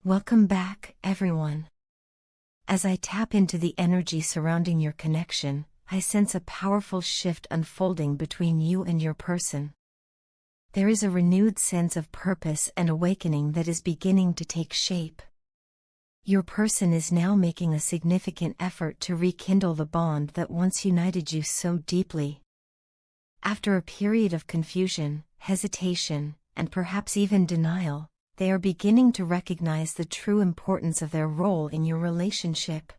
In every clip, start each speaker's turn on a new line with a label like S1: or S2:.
S1: Welcome back, everyone. As I tap into the energy surrounding your connection, I sense a powerful shift unfolding between you and your person. There is a renewed sense of purpose and awakening that is beginning to take shape. Your person is now making a significant effort to rekindle the bond that once united you so deeply. After a period of confusion, hesitation, and perhaps even denial, they are beginning to recognize the true importance of their role in your relationship.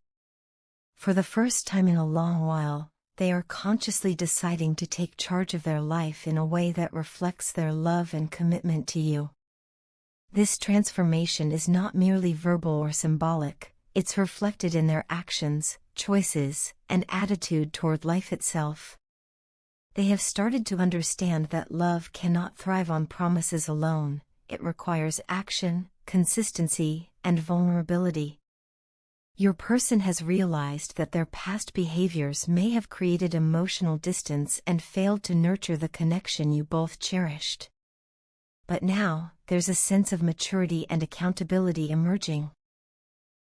S1: For the first time in a long while, they are consciously deciding to take charge of their life in a way that reflects their love and commitment to you. This transformation is not merely verbal or symbolic, it's reflected in their actions, choices, and attitude toward life itself. They have started to understand that love cannot thrive on promises alone. It requires action, consistency, and vulnerability. Your person has realized that their past behaviors may have created emotional distance and failed to nurture the connection you both cherished. But now, there's a sense of maturity and accountability emerging.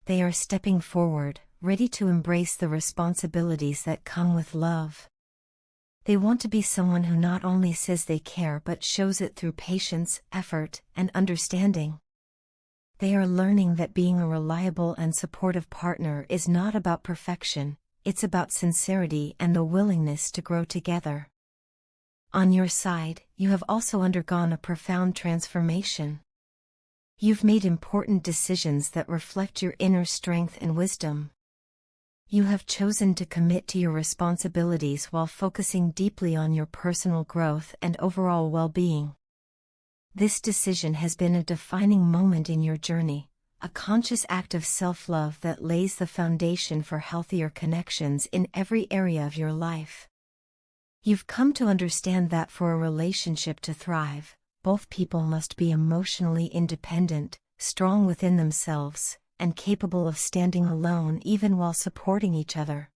S1: They are stepping forward, ready to embrace the responsibilities that come with love. They want to be someone who not only says they care but shows it through patience, effort, and understanding. They are learning that being a reliable and supportive partner is not about perfection, it's about sincerity and the willingness to grow together. On your side, you have also undergone a profound transformation. You've made important decisions that reflect your inner strength and wisdom. You have chosen to commit to your responsibilities while focusing deeply on your personal growth and overall well-being. This decision has been a defining moment in your journey, a conscious act of self-love that lays the foundation for healthier connections in every area of your life. You've come to understand that for a relationship to thrive, both people must be emotionally independent, strong within themselves, and capable of standing alone even while supporting each other.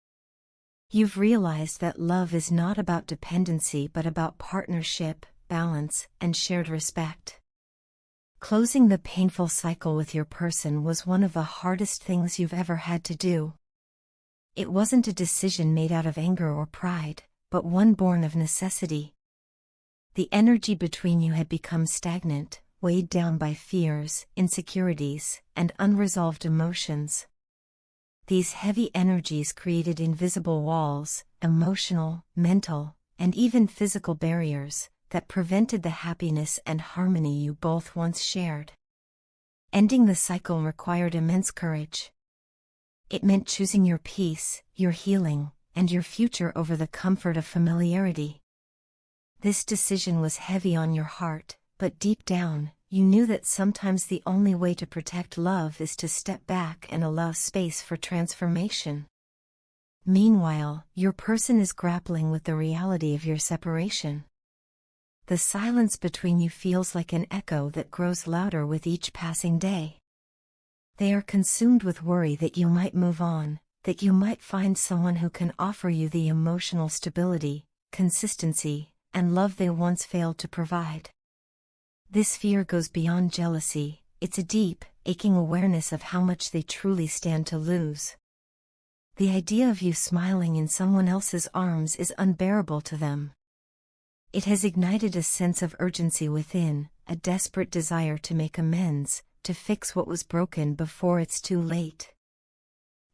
S1: You've realized that love is not about dependency but about partnership, balance, and shared respect. Closing the painful cycle with your person was one of the hardest things you've ever had to do. It wasn't a decision made out of anger or pride, but one born of necessity. The energy between you had become stagnant, weighed down by fears, insecurities, and unresolved emotions. These heavy energies created invisible walls, emotional, mental, and even physical barriers, that prevented the happiness and harmony you both once shared. Ending the cycle required immense courage. It meant choosing your peace, your healing, and your future over the comfort of familiarity. This decision was heavy on your heart, but deep down, you knew that sometimes the only way to protect love is to step back and allow space for transformation. Meanwhile, your person is grappling with the reality of your separation. The silence between you feels like an echo that grows louder with each passing day. They are consumed with worry that you might move on, that you might find someone who can offer you the emotional stability, consistency, and love they once failed to provide. This fear goes beyond jealousy, it's a deep, aching awareness of how much they truly stand to lose. The idea of you smiling in someone else's arms is unbearable to them. It has ignited a sense of urgency within, a desperate desire to make amends, to fix what was broken before it's too late.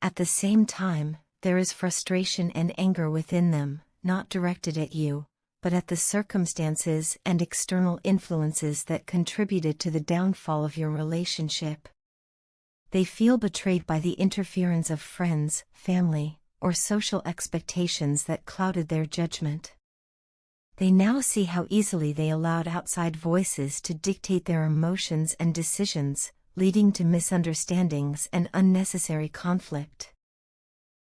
S1: At the same time, there is frustration and anger within them, not directed at you, but at the circumstances and external influences that contributed to the downfall of your relationship. They feel betrayed by the interference of friends, family, or social expectations that clouded their judgment. They now see how easily they allowed outside voices to dictate their emotions and decisions, leading to misunderstandings and unnecessary conflict.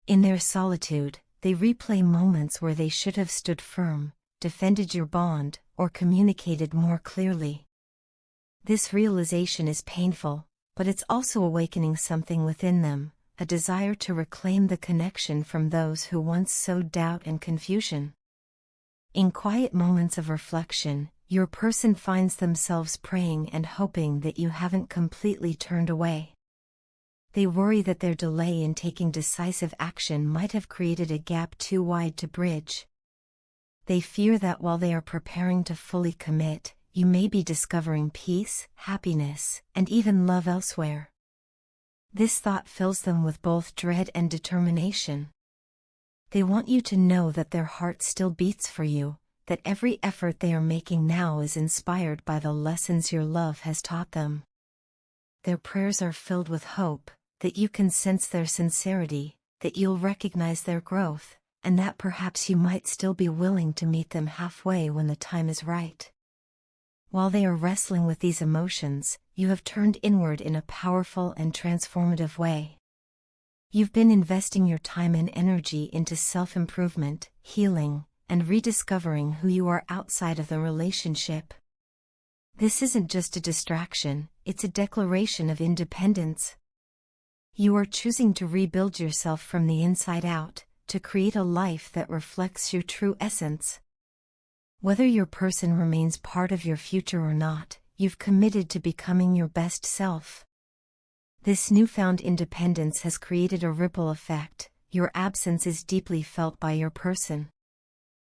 S1: In their solitude, they replay moments where they should have stood firm, defended your bond, or communicated more clearly. This realization is painful, but it's also awakening something within them, a desire to reclaim the connection from those who once sowed doubt and confusion. In quiet moments of reflection, your person finds themselves praying and hoping that you haven't completely turned away. They worry that their delay in taking decisive action might have created a gap too wide to bridge. They fear that while they are preparing to fully commit, you may be discovering peace, happiness, and even love elsewhere. This thought fills them with both dread and determination. They want you to know that their heart still beats for you, that every effort they are making now is inspired by the lessons your love has taught them. Their prayers are filled with hope, that you can sense their sincerity, that you'll recognize their growth, and that perhaps you might still be willing to meet them halfway when the time is right. While they are wrestling with these emotions, you have turned inward in a powerful and transformative way. You've been investing your time and energy into self-improvement, healing, and rediscovering who you are outside of the relationship. This isn't just a distraction, it's a declaration of independence. You are choosing to rebuild yourself from the inside out, to create a life that reflects your true essence. Whether your person remains part of your future or not, you've committed to becoming your best self. This newfound independence has created a ripple effect. Your absence is deeply felt by your person.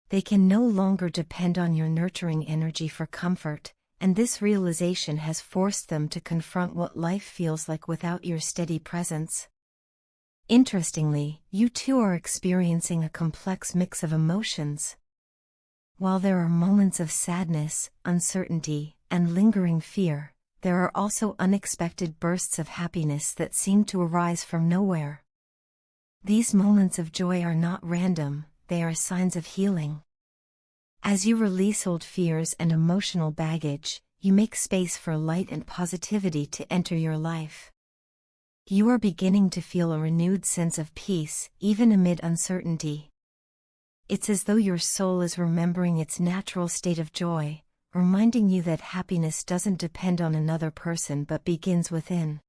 S1: They can no longer depend on your nurturing energy for comfort, and this realization has forced them to confront what life feels like without your steady presence. Interestingly, you too are experiencing a complex mix of emotions. While there are moments of sadness, uncertainty, and lingering fear, there are also unexpected bursts of happiness that seem to arise from nowhere. These moments of joy are not random, they are signs of healing. As you release old fears and emotional baggage, you make space for light and positivity to enter your life. You are beginning to feel a renewed sense of peace, even amid uncertainty. It's as though your soul is remembering its natural state of joy, reminding you that happiness doesn't depend on another person but begins within.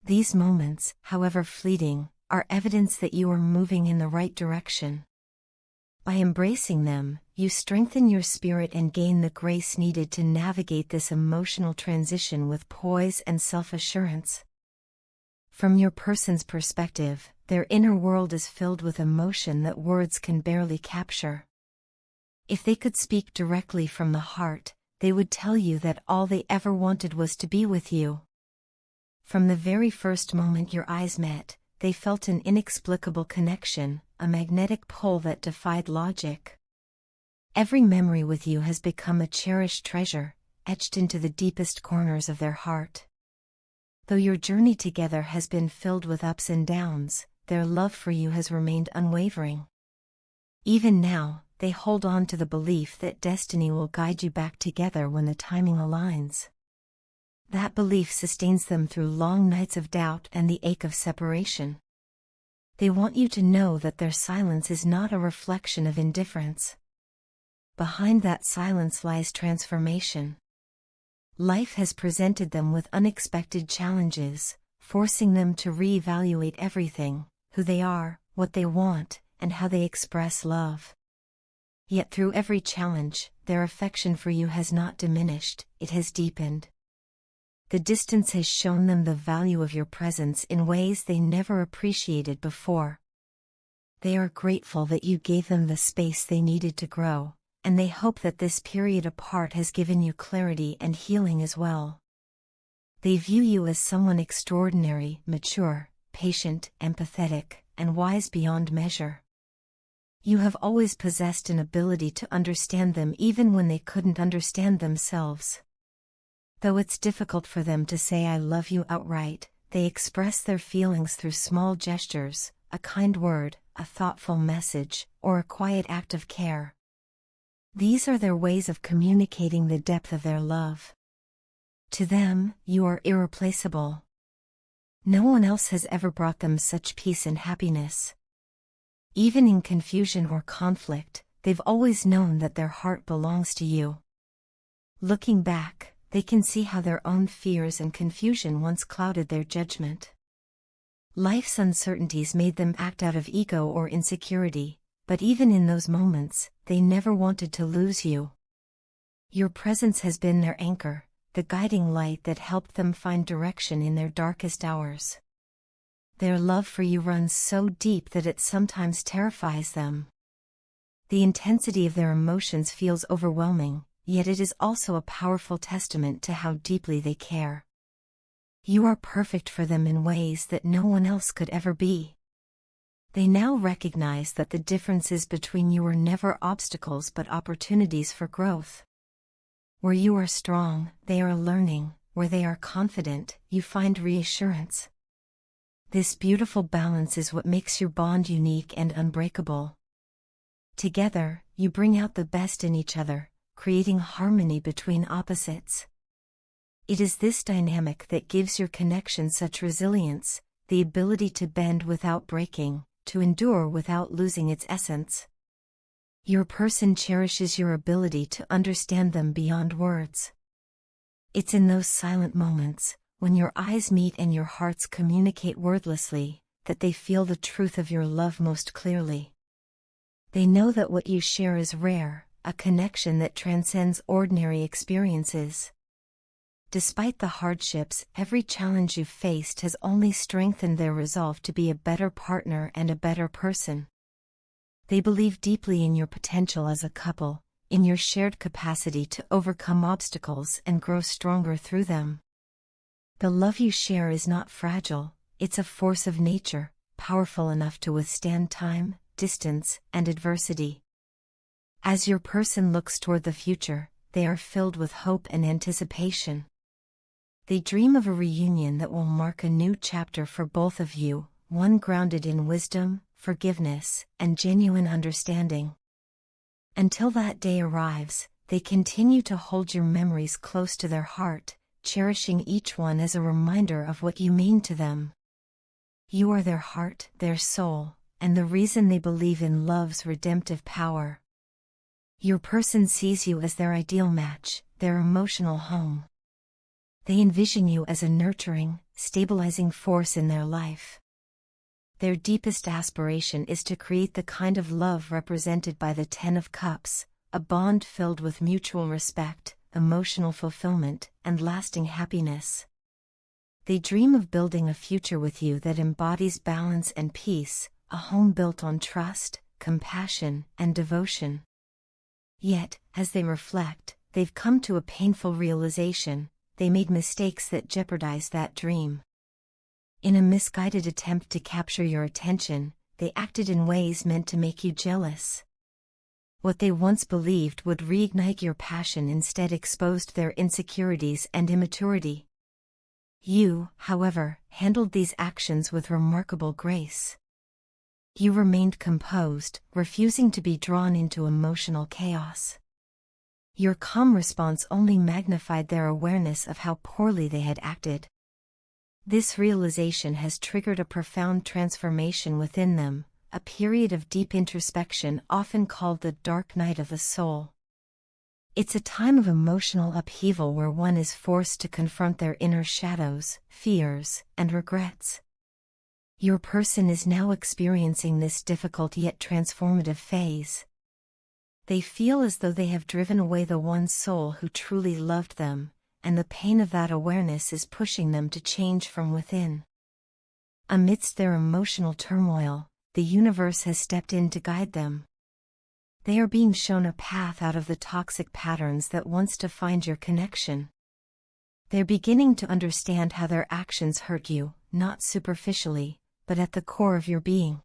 S1: These moments, however fleeting, are evidence that you are moving in the right direction. By embracing them, you strengthen your spirit and gain the grace needed to navigate this emotional transition with poise and self-assurance. From your person's perspective, their inner world is filled with emotion that words can barely capture. If they could speak directly from the heart, they would tell you that all they ever wanted was to be with you. From the very first moment your eyes met, they felt an inexplicable connection, a magnetic pull that defied logic. Every memory with you has become a cherished treasure, etched into the deepest corners of their heart. Though your journey together has been filled with ups and downs, their love for you has remained unwavering. Even now, they hold on to the belief that destiny will guide you back together when the timing aligns. That belief sustains them through long nights of doubt and the ache of separation. They want you to know that their silence is not a reflection of indifference. Behind that silence lies transformation. Life has presented them with unexpected challenges, forcing them to reevaluate everything: who they are, what they want, and how they express love. Yet through every challenge, their affection for you has not diminished, it has deepened. The distance has shown them the value of your presence in ways they never appreciated before. They are grateful that you gave them the space they needed to grow, and they hope that this period apart has given you clarity and healing as well. They view you as someone extraordinary, mature, patient, empathetic, and wise beyond measure. You have always possessed an ability to understand them even when they couldn't understand themselves. Though it's difficult for them to say "I love you" outright, they express their feelings through small gestures, a kind word, a thoughtful message, or a quiet act of care. These are their ways of communicating the depth of their love. To them, you are irreplaceable. No one else has ever brought them such peace and happiness. Even in confusion or conflict, they've always known that their heart belongs to you. Looking back, they can see how their own fears and confusion once clouded their judgment. Life's uncertainties made them act out of ego or insecurity, but even in those moments, they never wanted to lose you. Your presence has been their anchor, the guiding light that helped them find direction in their darkest hours. Their love for you runs so deep that it sometimes terrifies them. The intensity of their emotions feels overwhelming, yet it is also a powerful testament to how deeply they care. You are perfect for them in ways that no one else could ever be. They now recognize that the differences between you are never obstacles but opportunities for growth. Where you are strong, they are learning; where they are confident, you find reassurance. This beautiful balance is what makes your bond unique and unbreakable. Together, you bring out the best in each other, creating harmony between opposites. It is this dynamic that gives your connection such resilience, the ability to bend without breaking, to endure without losing its essence. Your person cherishes your ability to understand them beyond words. It's in those silent moments, when your eyes meet and your hearts communicate wordlessly, that they feel the truth of your love most clearly. They know that what you share is rare, a connection that transcends ordinary experiences. Despite the hardships, every challenge you've faced has only strengthened their resolve to be a better partner and a better person. They believe deeply in your potential as a couple, in your shared capacity to overcome obstacles and grow stronger through them. The love you share is not fragile, it's a force of nature, powerful enough to withstand time, distance, and adversity. As your person looks toward the future, they are filled with hope and anticipation. They dream of a reunion that will mark a new chapter for both of you, one grounded in wisdom, forgiveness, and genuine understanding. Until that day arrives, they continue to hold your memories close to their heart, cherishing each one as a reminder of what you mean to them. You are their heart, their soul, and the reason they believe in love's redemptive power. Your person sees you as their ideal match, their emotional home. They envision you as a nurturing, stabilizing force in their life. Their deepest aspiration is to create the kind of love represented by the Ten of Cups, a bond filled with mutual respect, emotional fulfillment, and lasting happiness. They dream of building a future with you that embodies balance and peace, a home built on trust, compassion, and devotion. Yet, as they reflect, they've come to a painful realization: they made mistakes that jeopardized that dream. In a misguided attempt to capture your attention, they acted in ways meant to make you jealous. What they once believed would reignite your passion instead exposed their insecurities and immaturity. You, however, handled these actions with remarkable grace. You remained composed, refusing to be drawn into emotional chaos. Your calm response only magnified their awareness of how poorly they had acted. This realization has triggered a profound transformation within them, a period of deep introspection often called the dark night of the soul. It's a time of emotional upheaval where one is forced to confront their inner shadows, fears, and regrets. Your person is now experiencing this difficult yet transformative phase. They feel as though they have driven away the one soul who truly loved them, and the pain of that awareness is pushing them to change from within. Amidst their emotional turmoil, the universe has stepped in to guide them. They are being shown a path out of the toxic patterns that once defined your connection. They're beginning to understand how their actions hurt you, not superficially, but at the core of your being.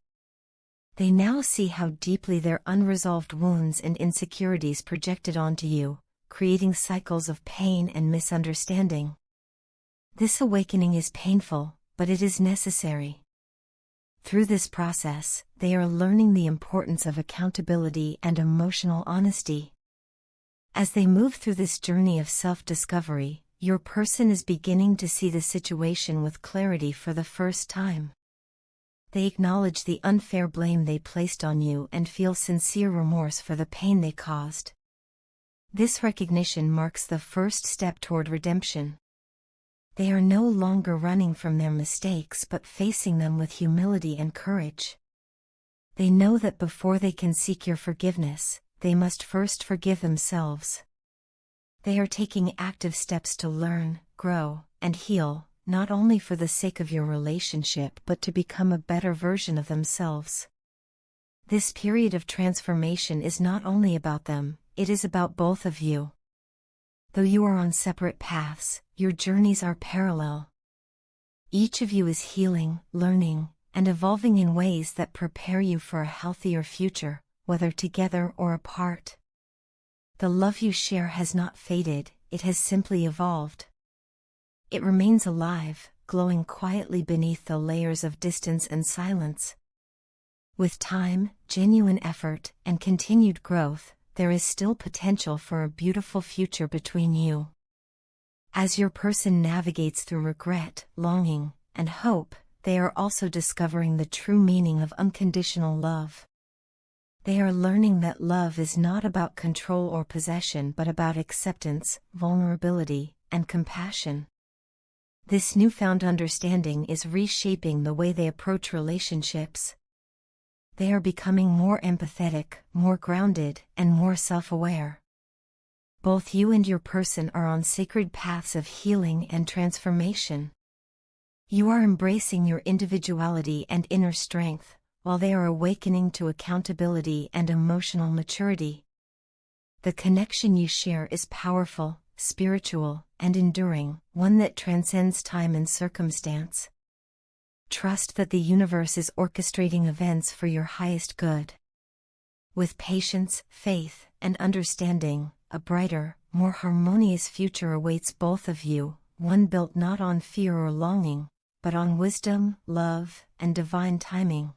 S1: They now see how deeply their unresolved wounds and insecurities projected onto you, creating cycles of pain and misunderstanding. This awakening is painful, but it is necessary. Through this process, they are learning the importance of accountability and emotional honesty. As they move through this journey of self-discovery, your person is beginning to see the situation with clarity for the first time. They acknowledge the unfair blame they placed on you and feel sincere remorse for the pain they caused. This recognition marks the first step toward redemption. They are no longer running from their mistakes but facing them with humility and courage. They know that before they can seek your forgiveness, they must first forgive themselves. They are taking active steps to learn, grow, and heal, not only for the sake of your relationship but to become a better version of themselves. This period of transformation is not only about them, it is about both of you. Though you are on separate paths, your journeys are parallel. Each of you is healing, learning, and evolving in ways that prepare you for a healthier future, whether together or apart. The love you share has not faded, it has simply evolved. It remains alive, glowing quietly beneath the layers of distance and silence. With time, genuine effort, and continued growth, there is still potential for a beautiful future between you. As your person navigates through regret, longing, and hope, they are also discovering the true meaning of unconditional love. They are learning that love is not about control or possession but about acceptance, vulnerability, and compassion. This newfound understanding is reshaping the way they approach relationships. They are becoming more empathetic, more grounded, and more self-aware. Both you and your person are on sacred paths of healing and transformation. You are embracing your individuality and inner strength, while they are awakening to accountability and emotional maturity. The connection you share is powerful, spiritual, and enduring, one that transcends time and circumstance. Trust that the universe is orchestrating events for your highest good. With patience, faith, and understanding, a brighter, more harmonious future awaits both of you, one built not on fear or longing, but on wisdom, love, and divine timing.